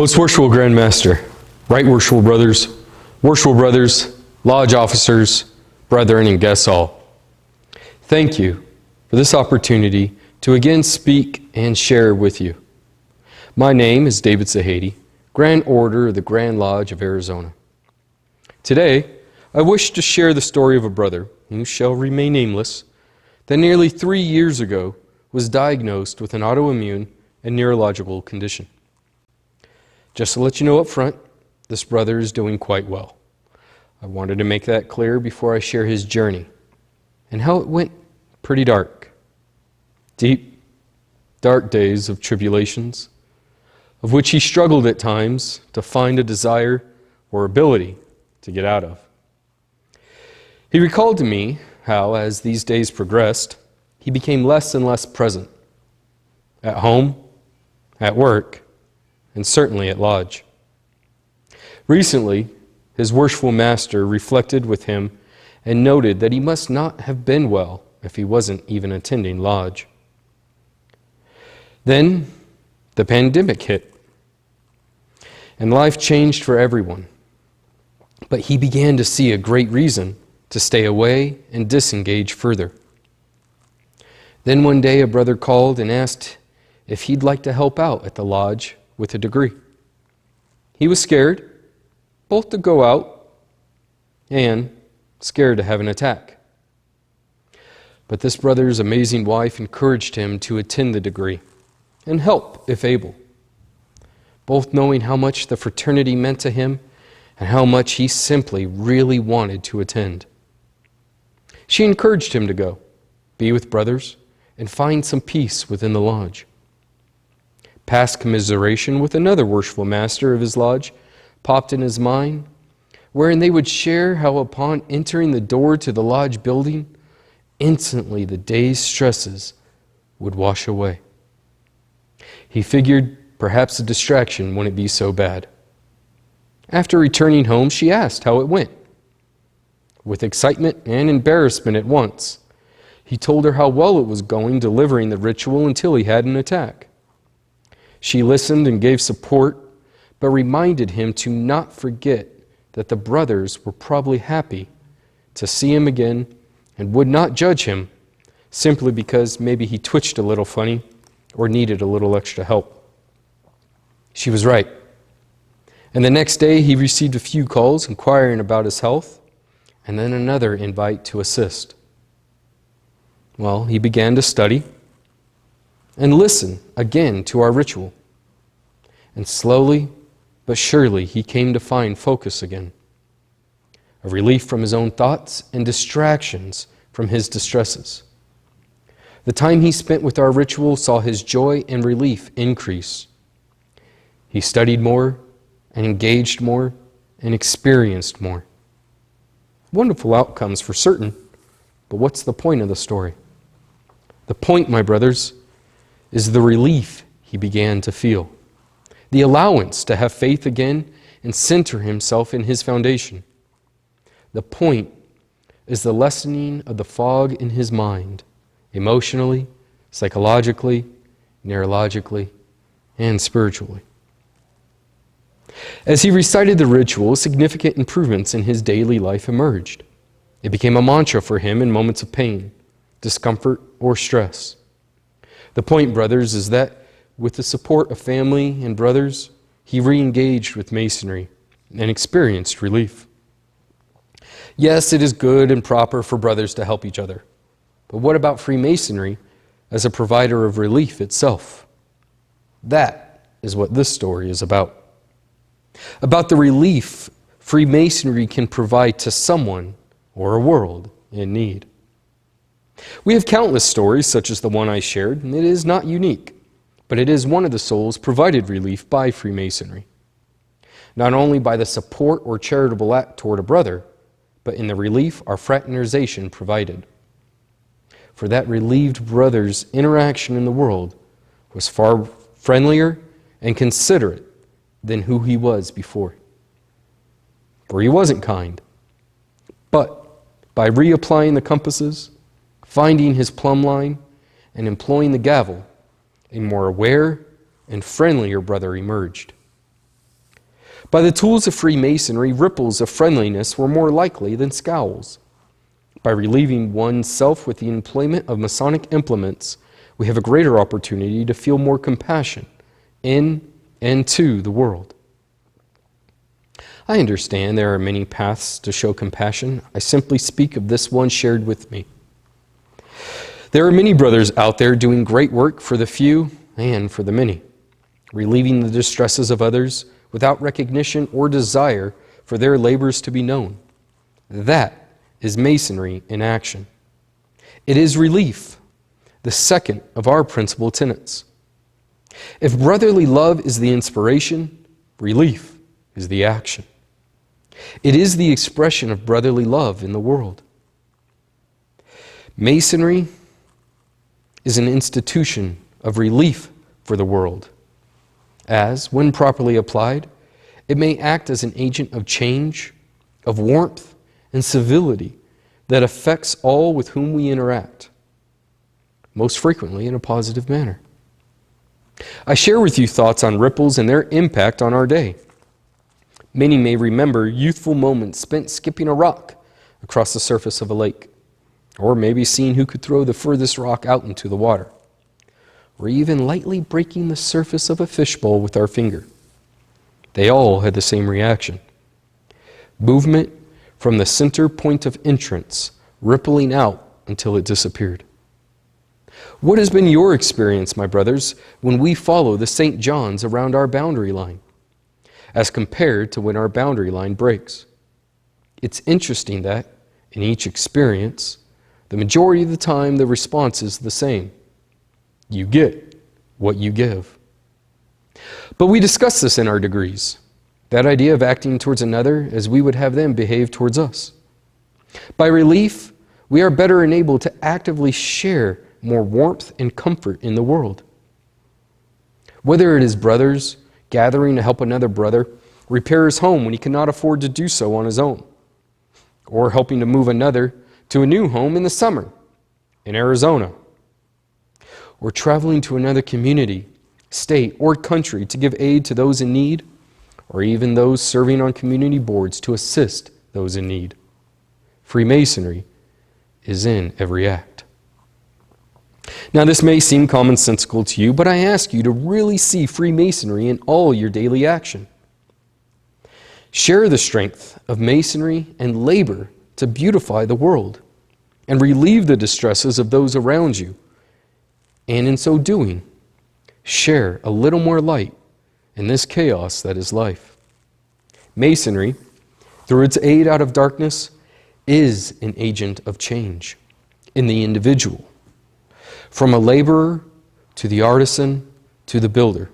Most worshipful Grand Master, right worshipful brothers, lodge officers, brethren, and guests all. Thank you for this opportunity to again speak and share with you. My name is David Sahady, Grand Order of the Grand Lodge of Arizona. Today, I wish to share the story of a brother, who shall remain nameless, that nearly 3 years ago was diagnosed with an autoimmune and neurological condition. Just to let you know up front, this brother is doing quite well. I wanted to make that clear before I share his journey and how it went pretty dark. Deep, dark days of tribulations, of which he struggled at times to find a desire or ability to get out of. He recalled to me how, as these days progressed, he became less and less present at home, at work, and certainly at lodge. Recently, his worshipful master reflected with him and noted that he must not have been well if he wasn't even attending lodge. Then the pandemic hit, and life changed for everyone. But he began to see a great reason to stay away and disengage further. Then one day a brother called and asked if he'd like to help out at the lodge with a degree. He was scared, both to go out and scared to have an attack. But this brother's amazing wife encouraged him to attend the degree and help if able, both knowing how much the fraternity meant to him and how much he simply really wanted to attend. She encouraged him to go, be with brothers, and find some peace within the lodge. Past commiseration with another worshipful master of his lodge popped in his mind, wherein they would share how upon entering the door to the lodge building, instantly the day's stresses would wash away. He figured perhaps a distraction wouldn't be so bad. After returning home, she asked how it went. With excitement and embarrassment at once, he told her how well it was going delivering the ritual until he had an attack. She listened and gave support, but reminded him to not forget that the brothers were probably happy to see him again and would not judge him simply because maybe he twitched a little funny or needed a little extra help. She was right. And the next day he received a few calls inquiring about his health, and then another invite to assist. Well, he began to study and listen again to our ritual. And slowly but surely he came to find focus again, a relief from his own thoughts and distractions from his distresses. The time he spent with our ritual saw his joy and relief increase. He studied more and engaged more and experienced more. Wonderful outcomes for certain, but what's the point of the story? The point, my brothers, is the relief he began to feel, the allowance to have faith again and center himself in his foundation. The point is the lessening of the fog in his mind, emotionally, psychologically, neurologically, and spiritually. As he recited the ritual, significant improvements in his daily life emerged. It became a mantra for him in moments of pain, discomfort, or stress. The point, brothers, is that with the support of family and brothers, he re-engaged with Masonry and experienced relief. Yes, it is good and proper for brothers to help each other. But what about Freemasonry as a provider of relief itself? That is what this story is about. About the relief Freemasonry can provide to someone or a world in need. We have countless stories such as the one I shared, and it is not unique, but it is one of the souls provided relief by Freemasonry. Not only by the support or charitable act toward a brother, but in the relief our fraternization provided. For that relieved brother's interaction in the world was far friendlier and considerate than who he was before. For he wasn't kind. But by reapplying the compasses, finding his plumb line, and employing the gavel, a more aware and friendlier brother emerged. By the tools of Freemasonry, ripples of friendliness were more likely than scowls. By relieving oneself with the employment of Masonic implements, we have a greater opportunity to feel more compassion in and to the world. I understand there are many paths to show compassion. I simply speak of this one shared with me. There are many brothers out there doing great work for the few and for the many, relieving the distresses of others without recognition or desire for their labors to be known. That is Masonry in action. It is relief, the second of our principal tenets. If brotherly love is the inspiration, relief is the action. It is the expression of brotherly love in the world. Masonry is an institution of relief for the world, as, when properly applied, it may act as an agent of change, of warmth, and civility that affects all with whom we interact, most frequently in a positive manner. I share with you thoughts on ripples and their impact on our day. Many may remember youthful moments spent skipping a rock across the surface of a lake, or maybe seeing who could throw the furthest rock out into the water, or even lightly breaking the surface of a fishbowl with our finger. They all had the same reaction. Movement from the center point of entrance, rippling out until it disappeared. What has been your experience, my brothers, when we follow the St. John's around our boundary line, as compared to when our boundary line breaks? It's interesting that, in each experience, the majority of the time the response is the same. You get what you give. But we discuss this in our degrees, that idea of acting towards another as we would have them behave towards us. By relief, we are better enabled to actively share more warmth and comfort in the world. Whether it is brothers gathering to help another brother repair his home when he cannot afford to do so on his own, or helping to move another to a new home in the summer in Arizona, or traveling to another community, state, or country to give aid to those in need, or even those serving on community boards to assist those in need. Freemasonry is in every act. Now, this may seem commonsensical to you, but I ask you to really see Freemasonry in all your daily action. Share the strength of Masonry and labor to beautify the world and relieve the distresses of those around you. And in so doing, share a little more light in this chaos that is life. Masonry, through its aid out of darkness, is an agent of change in the individual, from a laborer to the artisan to the builder,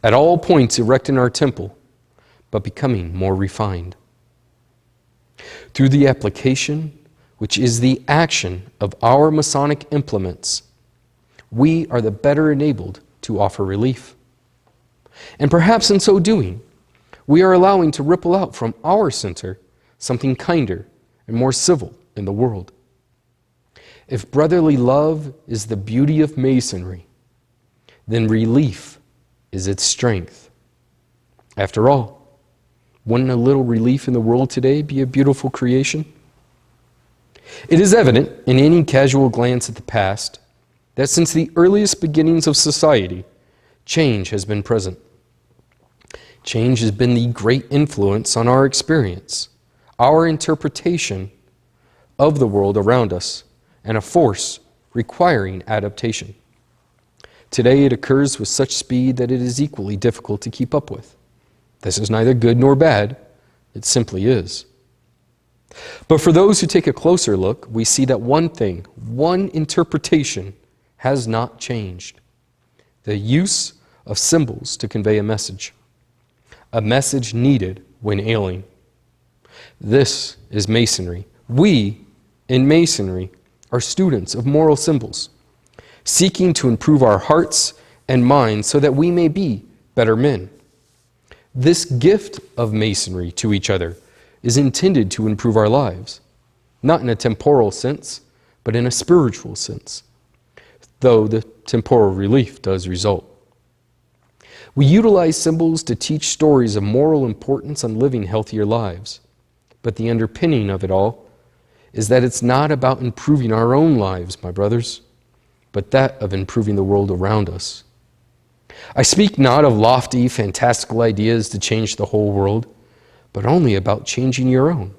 at all points erecting our temple, but becoming more refined. Through the application, which is the action of our Masonic implements, we are the better enabled to offer relief. And perhaps in so doing, we are allowing to ripple out from our center something kinder and more civil in the world. If brotherly love is the beauty of Masonry, then relief is its strength. After all, wouldn't a little relief in the world today be a beautiful creation? It is evident in any casual glance at the past that since the earliest beginnings of society, change has been present. Change has been the great influence on our experience, our interpretation of the world around us, and a force requiring adaptation. Today it occurs with such speed that it is equally difficult to keep up with. This is neither good nor bad, it simply is. But for those who take a closer look, we see that one thing, one interpretation has not changed: the use of symbols to convey a message needed when ailing. This is Masonry. We, in Masonry, are students of moral symbols, seeking to improve our hearts and minds so that we may be better men. This gift of Masonry to each other is intended to improve our lives, not in a temporal sense, but in a spiritual sense, though the temporal relief does result. We utilize symbols to teach stories of moral importance on living healthier lives. But the underpinning of it all is that it's not about improving our own lives, my brothers, but that of improving the world around us. I speak not of lofty, fantastical ideas to change the whole world, but only about changing your own,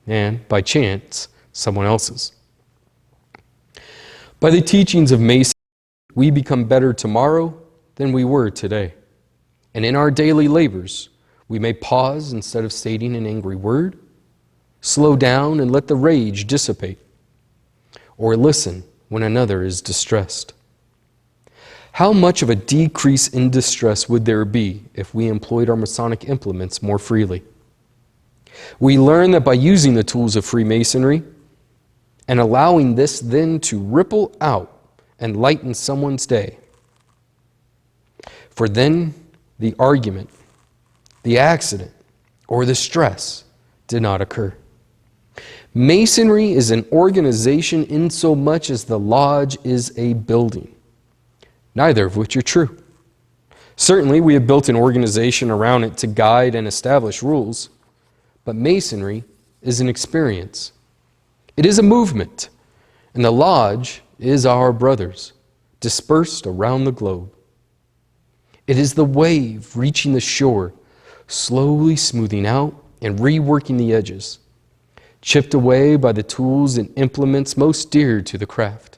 and, by chance, someone else's. By the teachings of Mason, we become better tomorrow than we were today. And in our daily labors, we may pause instead of stating an angry word, slow down and let the rage dissipate, or listen when another is distressed. How much of a decrease in distress would there be if we employed our Masonic implements more freely? We learn that by using the tools of Freemasonry and allowing this then to ripple out and lighten someone's day, for then the argument, the accident, or the stress did not occur. Masonry is an organization insomuch as the lodge is a building, neither of which are true. Certainly, we have built an organization around it to guide and establish rules, but Masonry is an experience. It is a movement, and the lodge is our brothers, dispersed around the globe. It is the wave reaching the shore, slowly smoothing out and reworking the edges, chipped away by the tools and implements most dear to the craft.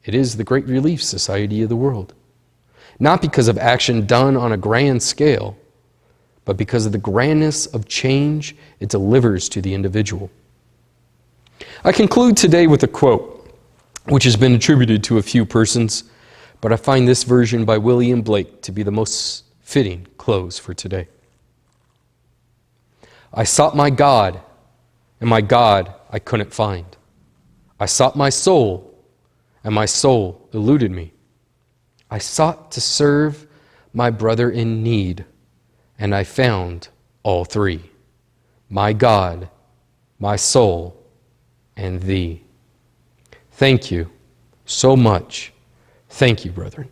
It is the great relief society of the world, not because of action done on a grand scale, but because of the grandness of change it delivers to the individual. I conclude today with a quote, which has been attributed to a few persons, but I find this version by William Blake to be the most fitting close for today. I sought my God, and my God I couldn't find. I sought my soul, and my soul eluded me. I sought to serve my brother in need, and I found all three: my God, my soul, and thee. Thank you so much. Thank you, brethren.